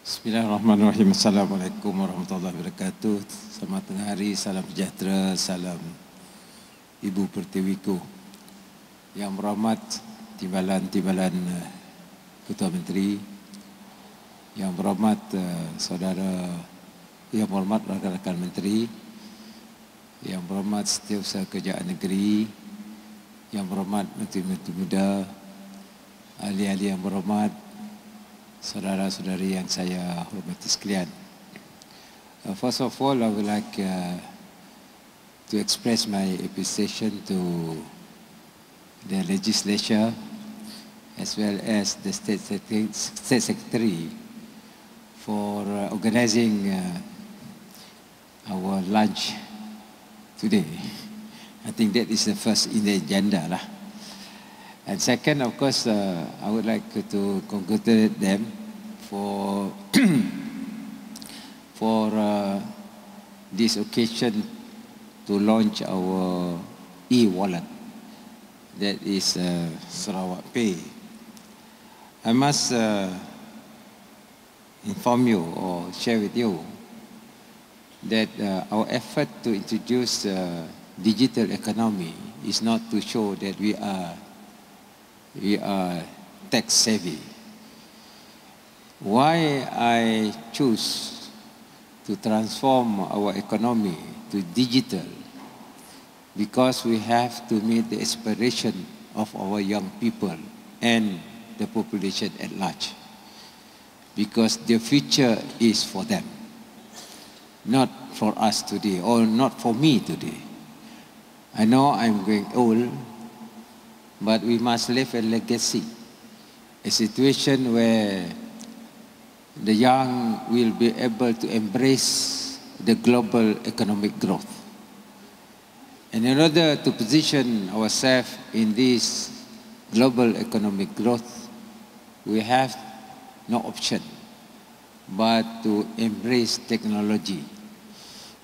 Bismillahirrahmanirrahim. Assalamualaikum warahmatullahi wabarakatuh. Selamat tengah hari, salam sejahtera, salam Ibu Pertiwiku. Yang berhormat Timbalan Ketua Menteri, yang berhormat saudara, yang berhormat rakan-rakan Menteri, yang berhormat Setiausaha Kerajaan Negeri, yang berhormat Menteri-Menteri Muda, ahli-ahli yang berhormat, saudara-saudari yang saya hormati sekalian. First of all, I would like to express my appreciation to the legislature as well as the State Secretary for organizing our lunch today. I think that is the first in the agenda lah. And second, of course, I would like to congratulate them for this occasion to launch our e-wallet, that is Sarawak Pay. I must inform you or share with you that our effort to introduce digital economy is not to show that we are tech savvy. Why I choose to transform our economy to digital? Because we have to meet the aspiration of our young people and the population at large. Because the future is for them, not for us today or not for me today. I know I'm going old, but we must leave a legacy, a situation where the young will be able to embrace the global economic growth. And in order to position ourselves in this global economic growth, we have no option but to embrace technology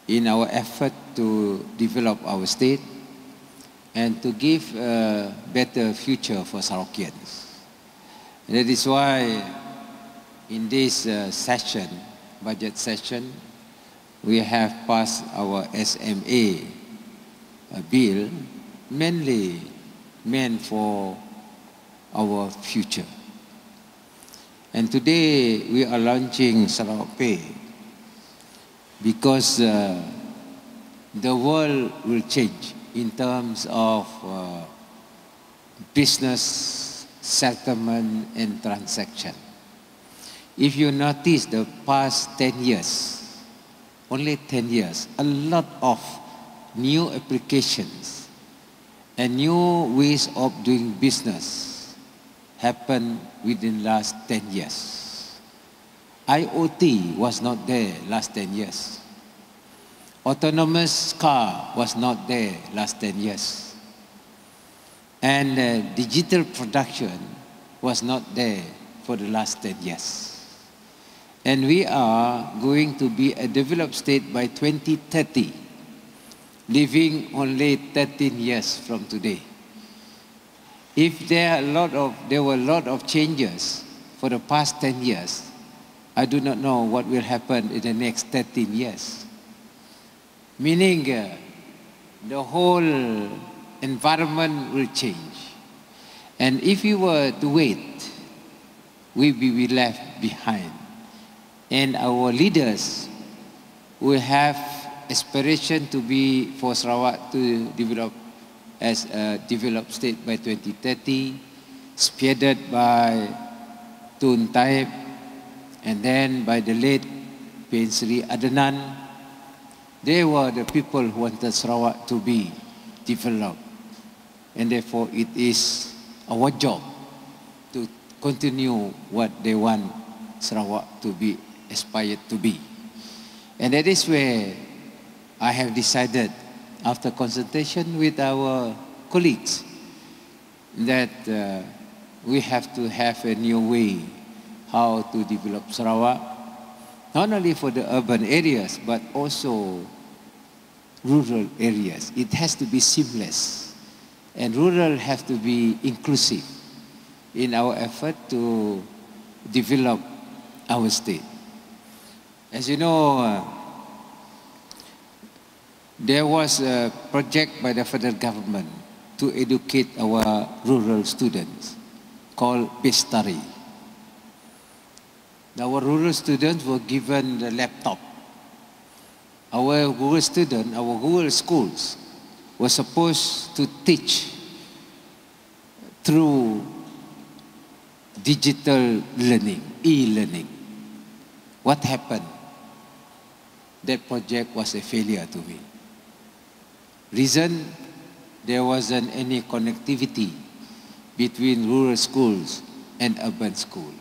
in our effort to develop our state and to give a better future for Sarawakians. And that is why in this session, budget session, we have passed our SMA bill, mainly meant for our future. And today we are launching Sarawak Pay because the world will change in terms of business, settlement and transaction. If you notice the past 10 years, only 10 years, a lot of new applications and new ways of doing business happened within the last 10 years. IoT was not there last 10 years. Autonomous car was not there last 10 years. And digital production was not there for the last 10 years. And we are going to be a developed state by 2030, living only 13 years from today. If there were a lot of changes for the past 10 years, I do not know what will happen in the next 13 years. Meaning the whole environment will change. And if we were to wait, we will be left behind. And our leaders will have aspiration to be for Sarawak to develop as a developed state by 2030, spearheaded by Tun Taib and then by the late Pain Sri Adnan. They were the people who wanted Sarawak to be developed. And therefore it is our job to continue what they want Sarawak to be aspired to be. And that is where I have decided, after consultation with our colleagues, that we have to have a new way how to develop Sarawak, not only for the urban areas, but also rural areas. It has to be seamless, and rural have to be inclusive in our effort to develop our state. As you know, there was a project by the federal government to educate our rural students called Bestari. Our rural students were given the laptop. Our rural students, our rural schools were supposed to teach through digital learning, e-learning. What happened? That project was a failure to me. Reason, there wasn't any connectivity between rural schools and urban school.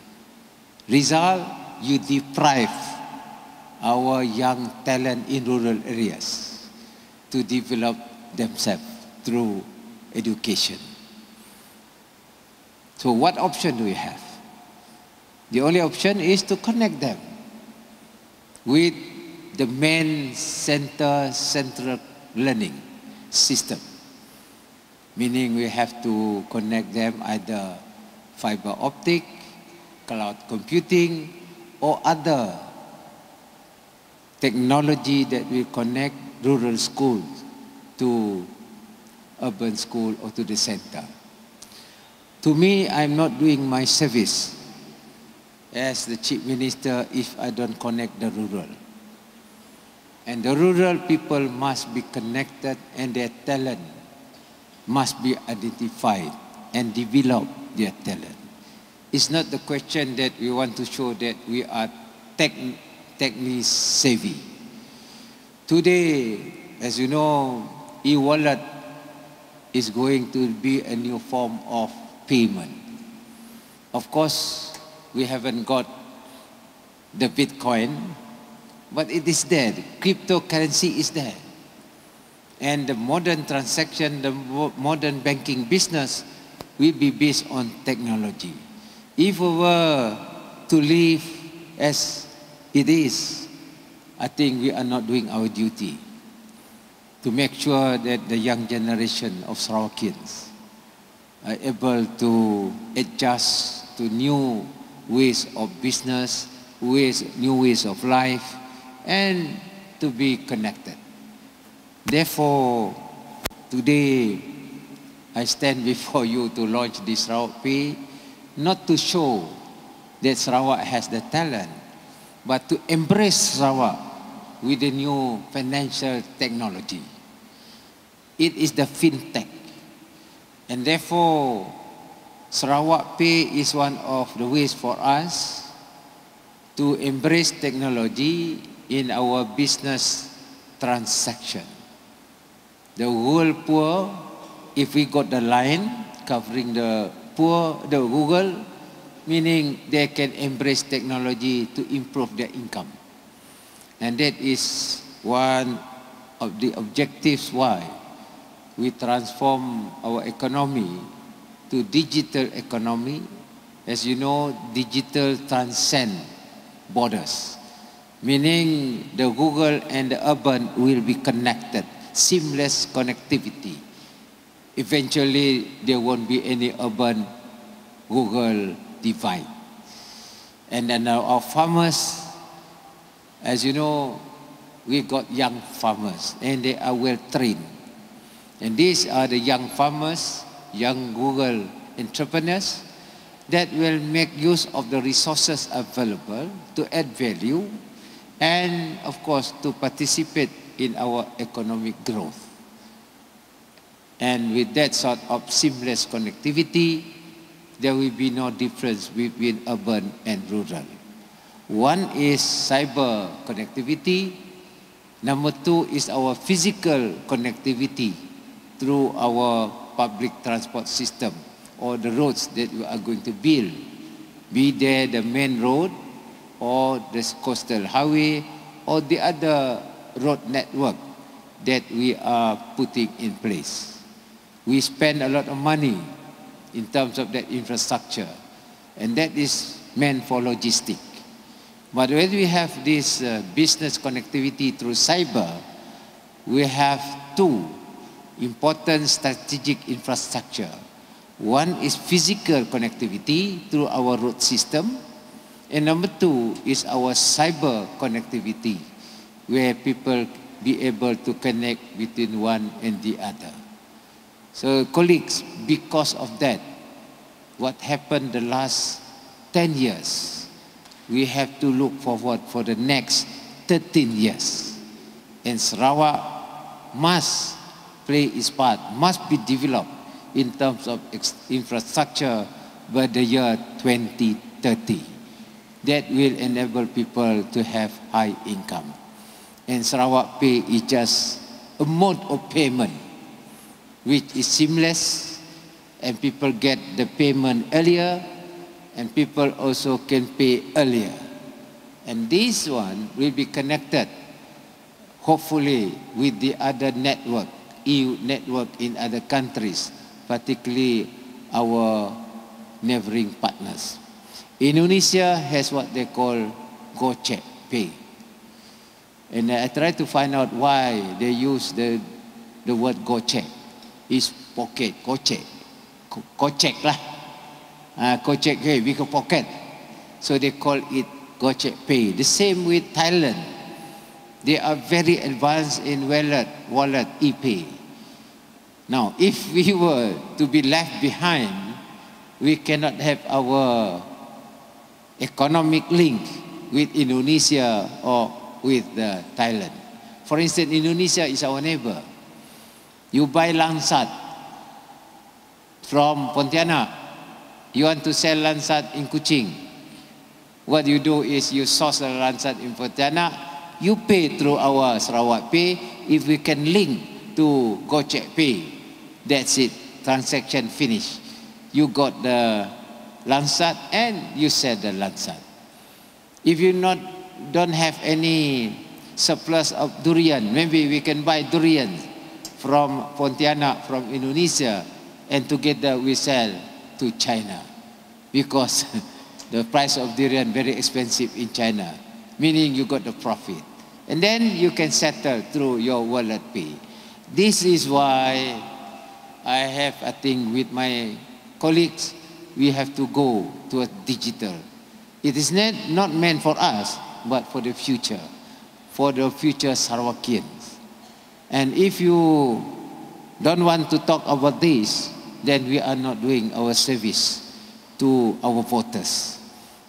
Result, you deprive our young talent in rural areas to develop themselves through education. So what option do we have? The only option is to connect them with the main central learning system. Meaning we have to connect them either fiber optic, cloud computing, or other technology that will connect rural schools to urban school or to the center. To me, I'm not doing my service as the Chief Minister if I don't connect the rural. And the rural people must be connected and their talent must be identified and develop their talent. It's not the question that we want to show that we are technically savvy. Today, as you know, e-wallet is going to be a new form of payment. Of course, we haven't got the Bitcoin, but it is there. Cryptocurrency is there. And the modern transaction, the modern banking business will be based on technology. If we were to live as it is, I think we are not doing our duty to make sure that the young generation of Sarawakians are able to adjust to new ways of business, new ways of life, and to be connected. Therefore, today, I stand before you to launch this Sarawak Pay, not to show that Sarawak has the talent, but to embrace Sarawak with the new financial technology. It is the fintech. And therefore, Sarawak Pay is one of the ways for us to embrace technology in our business transaction. The rural poor, if we got the line covering the poor, the rural, meaning they can embrace technology to improve their income. And that is one of the objectives why we transform our economy to digital economy. As you know, digital transcend borders, meaning the rural and the urban will be connected, seamless connectivity. Eventually, there won't be any urban-rural divide. And then our farmers, as you know, we got young farmers and they are well trained. And these are the young farmers, young rural entrepreneurs that will make use of the resources available to add value and, of course, to participate in our economic growth. And with that sort of seamless connectivity, there will be no difference between urban and rural. One is cyber connectivity. Number two is our physical connectivity through our public transport system or the roads that we are going to build. Be there the main road or the coastal highway or the other road network that we are putting in place. We spend a lot of money in terms of that infrastructure, and that is meant for logistics. But when we have this business connectivity through cyber, we have two important strategic infrastructure. One is physical connectivity through our road system, And number two is our cyber connectivity, where people be able to connect between one and the other. So colleagues, because of that, what happened the last 10 years, we have to look forward for the next 13 years. And Sarawak must play its part, must be developed in terms of infrastructure by the year 2030. That will enable people to have high income. And Sarawak Pay is just a mode of payment which is seamless, and people get the payment earlier, and people also can pay earlier. And this one will be connected, hopefully, with the other network, EU network in other countries, particularly our neighboring partners. Indonesia has what they call Gojek Pay. And I tried to find out why they use the word Gojek. It's pocket, Gojek. Gojek lah. Gojek Pay, because pocket. So they call it Gojek Pay. The same with Thailand. They are very advanced in wallet, e-pay. Now, if we were to be left behind, we cannot have our economic link with Indonesia or with Thailand. For instance, Indonesia is our neighbor. You buy langsat from Pontianak. You want to sell langsat in Kuching. What you do is you source the langsat in Pontianak. You pay through our Sarawak Pay. If we can link to Gojek Pay, that's it. Transaction finished. You got the langsat and you sell the langsat. If you don't have any surplus of durian, maybe we can buy durian from Pontianak, from Indonesia, and together we sell to China, because the price of durian very expensive in China, meaning you got the profit. And then you can settle through your wallet pay. This is why I think with my colleagues, we have to go to a digital. It is not meant for us, but for the future Sarawakians. And if you don't want to talk about this, then we are not doing our service to our voters,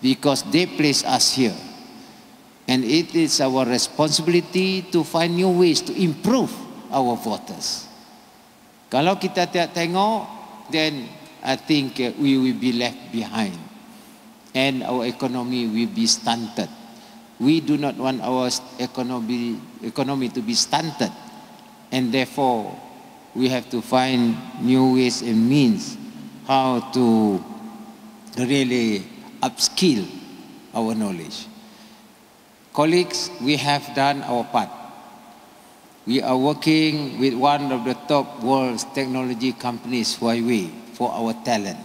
because they place us here. And it is our responsibility to find new ways to improve our voters. Kalau kita tidak tengok, then I think we will be left behind. And our economy will be stunted. We do not want our economy to be stunted. And therefore, we have to find new ways and means how to really upskill our knowledge. Colleagues, we have done our part. We are working with one of the top world technology companies, Huawei, for our talent.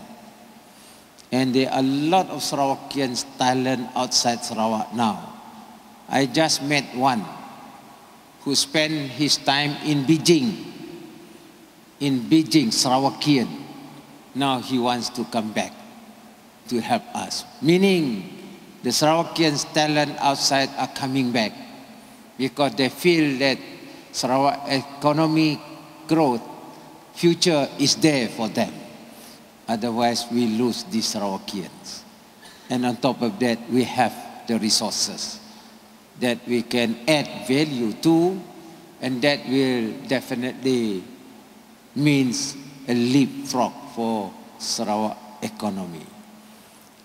And there are a lot of Sarawakians talent outside Sarawak now. I just met one who spent his time in Beijing, Sarawakian. Now he wants to come back to help us. Meaning the Sarawakians talent outside are coming back because they feel that Sarawak economic growth future is there for them. Otherwise, we lose these Sarawakians. And on top of that, we have the resources that we can add value to, and that will definitely means a leapfrog for Sarawak economy.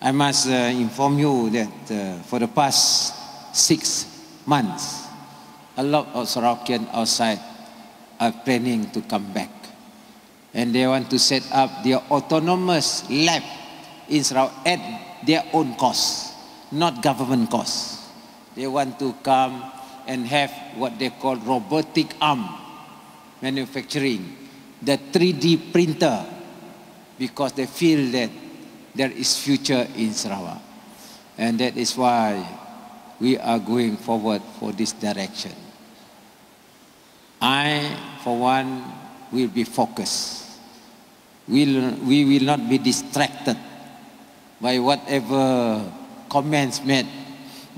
I must inform you that for the past 6 months, a lot of Sarawakians outside are planning to come back. And they want to set up their autonomous lab in Sarawak at their own cost, not government cost. They want to come and have what they call robotic arm manufacturing, the 3D printer, because they feel that there is future in Sarawak. And that is why we are going forward for this direction. I, for one, will be focused. We will not be distracted by whatever comments made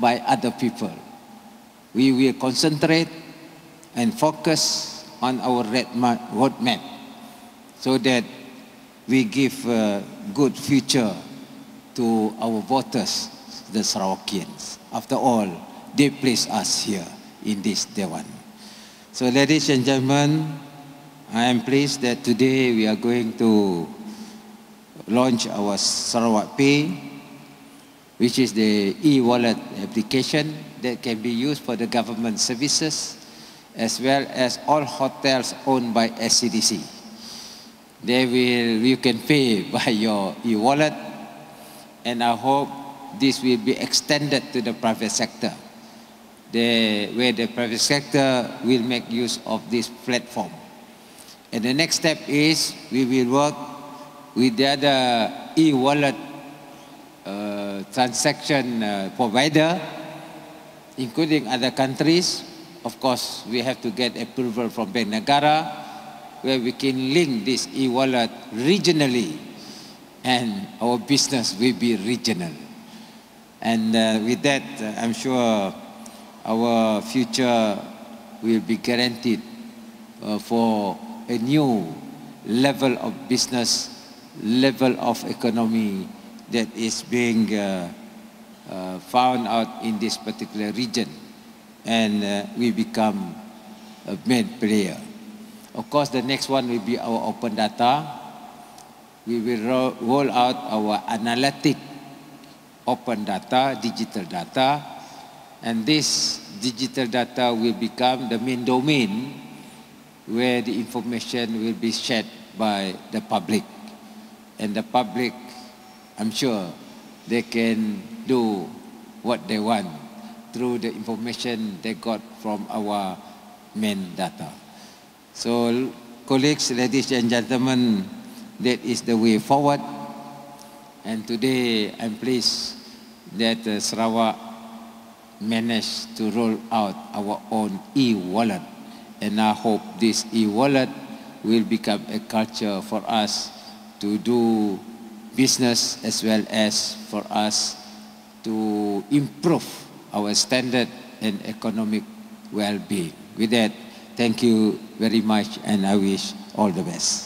by other people. We will concentrate and focus on our roadmap so that we give a good future to our voters, the Sarawakians. After all, they place us here in this Dewan. So ladies and gentlemen, I am pleased that today we are going to launch our Sarawak Pay, which is the e-wallet application that can be used for the government services as well as all hotels owned by SCDC. You can pay by your e-wallet, and I hope this will be extended to the private sector, where the private sector will make use of this platform. And the next step is we will work with the other e-wallet transaction provider, including other countries. Of course, we have to get approval from Bank Negara, where we can link this e-wallet regionally, and our business will be regional. And with that, I'm sure our future will be guaranteed for a new level of business, level of economy that is being found out in this particular region, and we become a main player. Of course, the next one will be our open data. We will roll out our analytic open data, digital data, and this digital data will become the main domain where the information will be shared by the public. And the public, I'm sure, they can do what they want through the information they got from our main data. So, colleagues, ladies and gentlemen, that is the way forward. And today, I'm pleased that Sarawak managed to roll out our own e-wallet. And I hope this e-wallet will become a culture for us to do business as well as for us to improve our standard and economic well-being. With that, thank you very much, and I wish all the best.